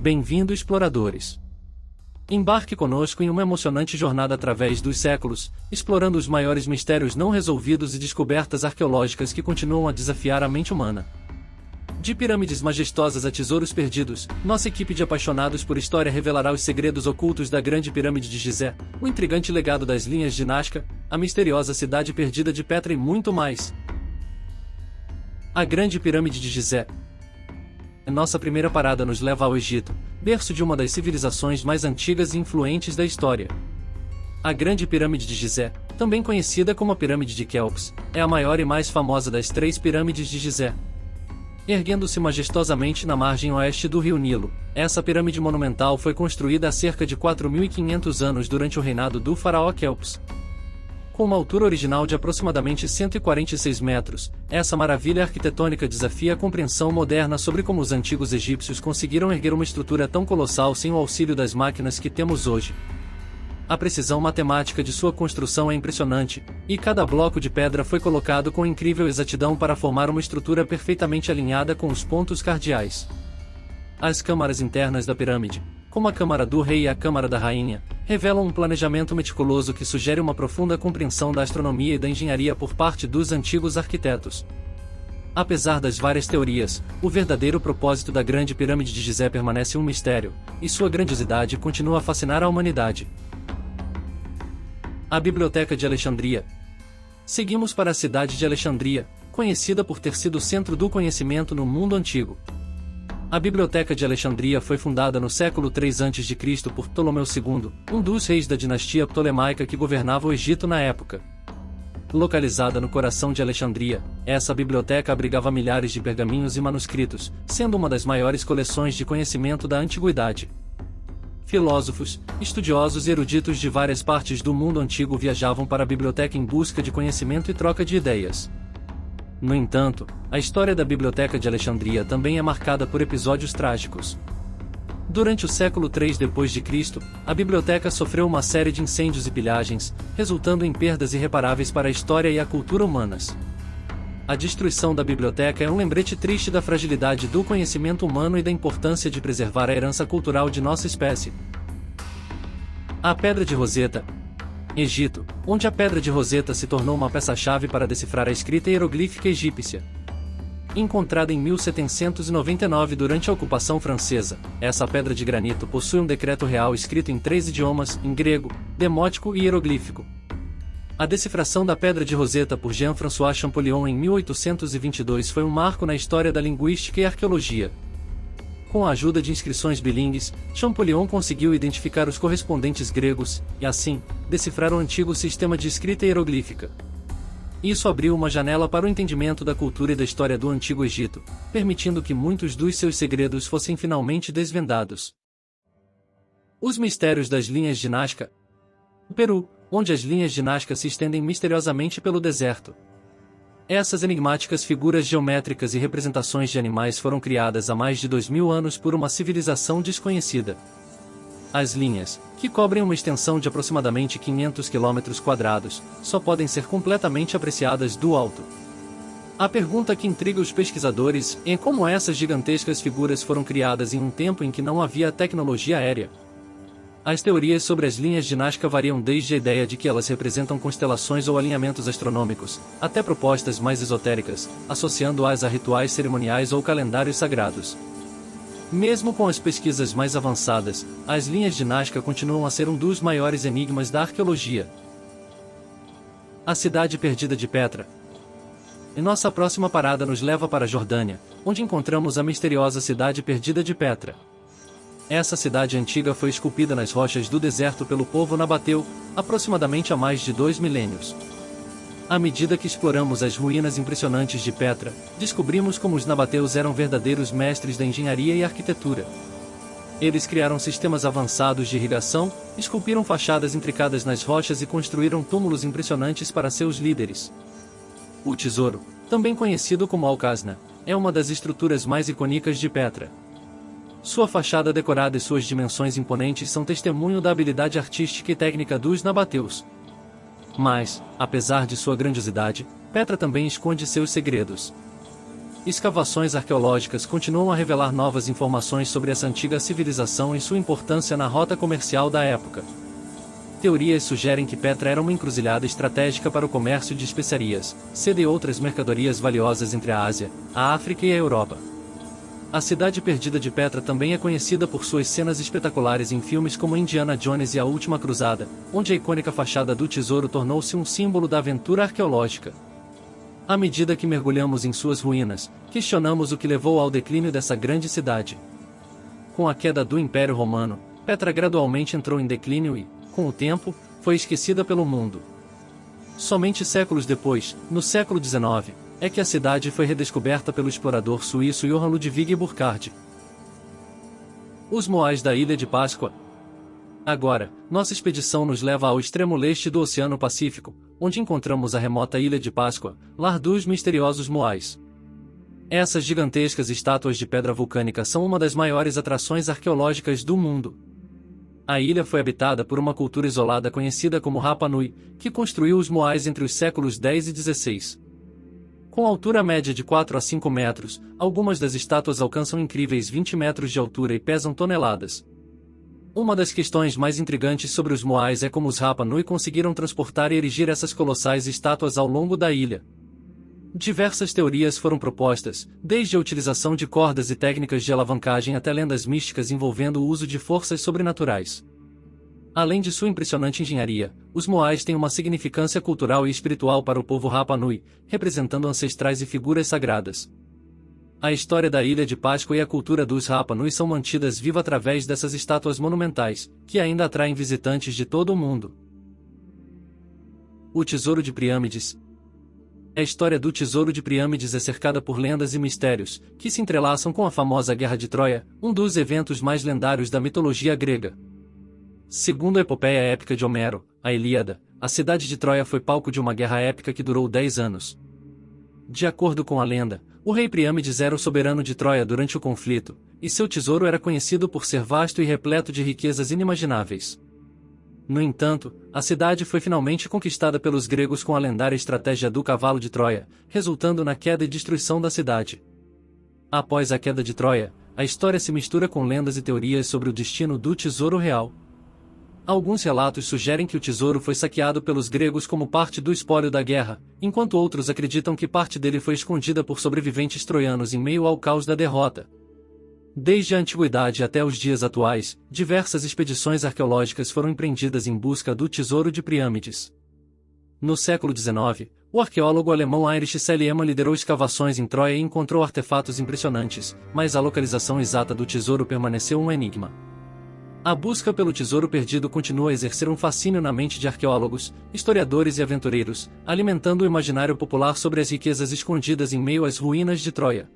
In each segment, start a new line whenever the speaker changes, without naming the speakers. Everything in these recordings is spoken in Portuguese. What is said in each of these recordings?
Bem-vindo, exploradores! Embarque conosco em uma emocionante jornada através dos séculos, explorando os maiores mistérios não resolvidos e descobertas arqueológicas que continuam a desafiar a mente humana. De pirâmides majestosas a tesouros perdidos, nossa equipe de apaixonados por história revelará os segredos ocultos da Grande Pirâmide de Gizé, o intrigante legado das linhas de Nazca, a misteriosa cidade perdida de Petra e muito mais. A Grande Pirâmide de Gizé. Nossa primeira parada nos leva ao Egito, berço de uma das civilizações mais antigas e influentes da história. A Grande Pirâmide de Gizé, também conhecida como a Pirâmide de Quéops, é a maior e mais famosa das 3 pirâmides de Gizé. Erguendo-se majestosamente na margem oeste do rio Nilo, essa pirâmide monumental foi construída há cerca de 4.500 anos durante o reinado do faraó Quéops. Com uma altura original de aproximadamente 146 metros, essa maravilha arquitetônica desafia a compreensão moderna sobre como os antigos egípcios conseguiram erguer uma estrutura tão colossal sem o auxílio das máquinas que temos hoje. A precisão matemática de sua construção é impressionante, e cada bloco de pedra foi colocado com incrível exatidão para formar uma estrutura perfeitamente alinhada com os pontos cardeais. As câmaras internas da pirâmide, como a Câmara do Rei e a Câmara da Rainha, revelam um planejamento meticuloso que sugere uma profunda compreensão da astronomia e da engenharia por parte dos antigos arquitetos. Apesar das várias teorias, o verdadeiro propósito da Grande Pirâmide de Gizé permanece um mistério, e sua grandiosidade continua a fascinar a humanidade. A Biblioteca de Alexandria. Seguimos para a cidade de Alexandria, conhecida por ter sido o centro do conhecimento no mundo antigo. A Biblioteca de Alexandria foi fundada no século III a.C. por Ptolomeu II, um dos reis da dinastia ptolemaica que governava o Egito na época. Localizada no coração de Alexandria, essa biblioteca abrigava milhares de pergaminhos e manuscritos, sendo uma das maiores coleções de conhecimento da antiguidade. Filósofos, estudiosos e eruditos de várias partes do mundo antigo viajavam para a biblioteca em busca de conhecimento e troca de ideias. No entanto, a história da Biblioteca de Alexandria também é marcada por episódios trágicos. Durante o século III d.C., a biblioteca sofreu uma série de incêndios e pilhagens, resultando em perdas irreparáveis para a história e a cultura humanas. A destruição da biblioteca é um lembrete triste da fragilidade do conhecimento humano e da importância de preservar a herança cultural de nossa espécie. A Pedra de Roseta. Egito, onde a Pedra de Roseta se tornou uma peça-chave para decifrar a escrita hieroglífica egípcia. Encontrada em 1799 durante a ocupação francesa, essa pedra de granito possui um decreto real escrito em 3 idiomas, em grego, demótico e hieroglífico. A decifração da Pedra de Roseta por Jean-François Champollion em 1822 foi um marco na história da linguística e arqueologia. Com a ajuda de inscrições bilíngues, Champollion conseguiu identificar os correspondentes gregos, e assim, decifrar o antigo sistema de escrita hieroglífica. Isso abriu uma janela para o entendimento da cultura e da história do Antigo Egito, permitindo que muitos dos seus segredos fossem finalmente desvendados. Os mistérios das linhas de Nazca. O Peru, onde as linhas de Nazca se estendem misteriosamente pelo deserto. Essas enigmáticas figuras geométricas e representações de animais foram criadas há mais de 2000 anos por uma civilização desconhecida. As linhas, que cobrem uma extensão de aproximadamente 500 km², só podem ser completamente apreciadas do alto. A pergunta que intriga os pesquisadores é como essas gigantescas figuras foram criadas em um tempo em que não havia tecnologia aérea. As teorias sobre as linhas de Nazca variam desde a ideia de que elas representam constelações ou alinhamentos astronômicos, até propostas mais esotéricas, associando-as a rituais cerimoniais ou calendários sagrados. Mesmo com as pesquisas mais avançadas, as linhas de Nazca continuam a ser um dos maiores enigmas da arqueologia. A Cidade Perdida de Petra. E nossa próxima parada nos leva para a Jordânia, onde encontramos a misteriosa Cidade Perdida de Petra. Essa cidade antiga foi esculpida nas rochas do deserto pelo povo nabateu, aproximadamente há mais de 2 milênios. À medida que exploramos as ruínas impressionantes de Petra, descobrimos como os nabateus eram verdadeiros mestres da engenharia e arquitetura. Eles criaram sistemas avançados de irrigação, esculpiram fachadas intricadas nas rochas e construíram túmulos impressionantes para seus líderes. O tesouro, também conhecido como Alcazna, é uma das estruturas mais icônicas de Petra. Sua fachada decorada e suas dimensões imponentes são testemunho da habilidade artística e técnica dos nabateus. Mas, apesar de sua grandiosidade, Petra também esconde seus segredos. Escavações arqueológicas continuam a revelar novas informações sobre essa antiga civilização e sua importância na rota comercial da época. Teorias sugerem que Petra era uma encruzilhada estratégica para o comércio de especiarias, seda e outras mercadorias valiosas entre a Ásia, a África e a Europa. A cidade perdida de Petra também é conhecida por suas cenas espetaculares em filmes como Indiana Jones e A Última Cruzada, onde a icônica fachada do tesouro tornou-se um símbolo da aventura arqueológica. À medida que mergulhamos em suas ruínas, questionamos o que levou ao declínio dessa grande cidade. Com a queda do Império Romano, Petra gradualmente entrou em declínio e, com o tempo, foi esquecida pelo mundo. Somente séculos depois, no século XIX, é que a cidade foi redescoberta pelo explorador suíço Johann Ludwig Burckhardt. Os Moais da Ilha de Páscoa. Agora, nossa expedição nos leva ao extremo leste do Oceano Pacífico, onde encontramos a remota Ilha de Páscoa, lar dos misteriosos Moais. Essas gigantescas estátuas de pedra vulcânica são uma das maiores atrações arqueológicas do mundo. A ilha foi habitada por uma cultura isolada conhecida como Rapa Nui, que construiu os Moais entre os séculos X e XVI. Com altura média de 4 a 5 metros, algumas das estátuas alcançam incríveis 20 metros de altura e pesam toneladas. Uma das questões mais intrigantes sobre os Moais é como os Rapa Nui conseguiram transportar e erigir essas colossais estátuas ao longo da ilha. Diversas teorias foram propostas, desde a utilização de cordas e técnicas de alavancagem até lendas místicas envolvendo o uso de forças sobrenaturais. Além de sua impressionante engenharia, os Moais têm uma significância cultural e espiritual para o povo Rapa Nui, representando ancestrais e figuras sagradas. A história da Ilha de Páscoa e a cultura dos Rapa Nui são mantidas vivas através dessas estátuas monumentais, que ainda atraem visitantes de todo o mundo. O Tesouro de Priâmides. A história do Tesouro de Priâmides é cercada por lendas e mistérios, que se entrelaçam com a famosa Guerra de Troia, um dos eventos mais lendários da mitologia grega. Segundo a epopeia épica de Homero, a Ilíada, a cidade de Troia foi palco de uma guerra épica que durou 10 anos. De acordo com a lenda, o rei Priâmides era o soberano de Troia durante o conflito, e seu tesouro era conhecido por ser vasto e repleto de riquezas inimagináveis. No entanto, a cidade foi finalmente conquistada pelos gregos com a lendária estratégia do cavalo de Troia, resultando na queda e destruição da cidade. Após a queda de Troia, a história se mistura com lendas e teorias sobre o destino do tesouro real. Alguns relatos sugerem que o tesouro foi saqueado pelos gregos como parte do espólio da guerra, enquanto outros acreditam que parte dele foi escondida por sobreviventes troianos em meio ao caos da derrota. Desde a antiguidade até os dias atuais, diversas expedições arqueológicas foram empreendidas em busca do Tesouro de Priâmides. No século XIX, o arqueólogo alemão Heinrich Schliemann liderou escavações em Troia e encontrou artefatos impressionantes, mas a localização exata do tesouro permaneceu um enigma. A busca pelo tesouro perdido continua a exercer um fascínio na mente de arqueólogos, historiadores e aventureiros, alimentando o imaginário popular sobre as riquezas escondidas em meio às ruínas de Troia.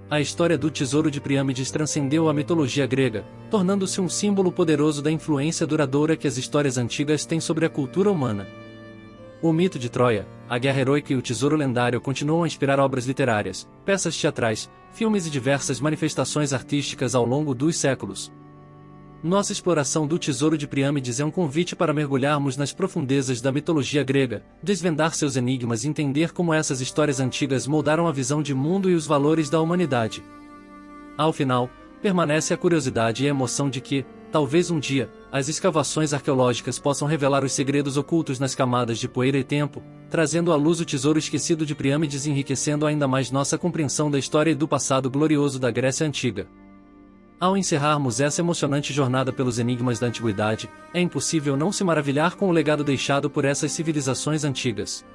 A história do Tesouro de Priâmides transcendeu a mitologia grega, tornando-se um símbolo poderoso da influência duradoura que as histórias antigas têm sobre a cultura humana. O mito de Troia, a guerra heroica e o tesouro lendário continuam a inspirar obras literárias, peças teatrais, filmes e diversas manifestações artísticas ao longo dos séculos. Nossa exploração do Tesouro de Priâmides é um convite para mergulharmos nas profundezas da mitologia grega, desvendar seus enigmas e entender como essas histórias antigas moldaram a visão de mundo e os valores da humanidade. Ao final, permanece a curiosidade e a emoção de que, talvez um dia, as escavações arqueológicas possam revelar os segredos ocultos nas camadas de poeira e tempo, trazendo à luz o tesouro esquecido de Priâmides e enriquecendo ainda mais nossa compreensão da história e do passado glorioso da Grécia Antiga. Ao encerrarmos essa emocionante jornada pelos enigmas da antiguidade, é impossível não se maravilhar com o legado deixado por essas civilizações antigas.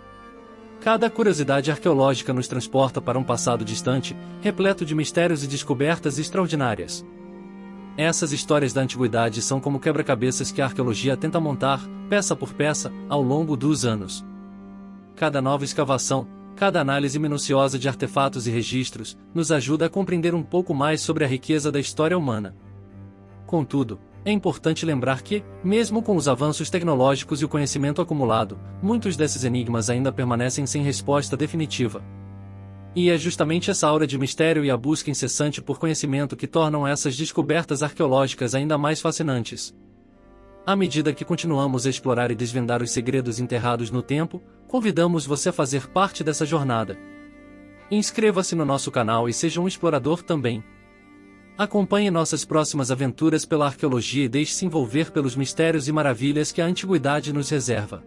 Cada curiosidade arqueológica nos transporta para um passado distante, repleto de mistérios e descobertas extraordinárias. Essas histórias da antiguidade são como quebra-cabeças que a arqueologia tenta montar, peça por peça, ao longo dos anos. Cada nova escavação, cada análise minuciosa de artefatos e registros, nos ajuda a compreender um pouco mais sobre a riqueza da história humana. Contudo, é importante lembrar que, mesmo com os avanços tecnológicos e o conhecimento acumulado, muitos desses enigmas ainda permanecem sem resposta definitiva. E é justamente essa aura de mistério e a busca incessante por conhecimento que tornam essas descobertas arqueológicas ainda mais fascinantes. À medida que continuamos a explorar e desvendar os segredos enterrados no tempo, convidamos você a fazer parte dessa jornada. Inscreva-se no nosso canal e seja um explorador também. Acompanhe nossas próximas aventuras pela arqueologia e deixe-se envolver pelos mistérios e maravilhas que a antiguidade nos reserva.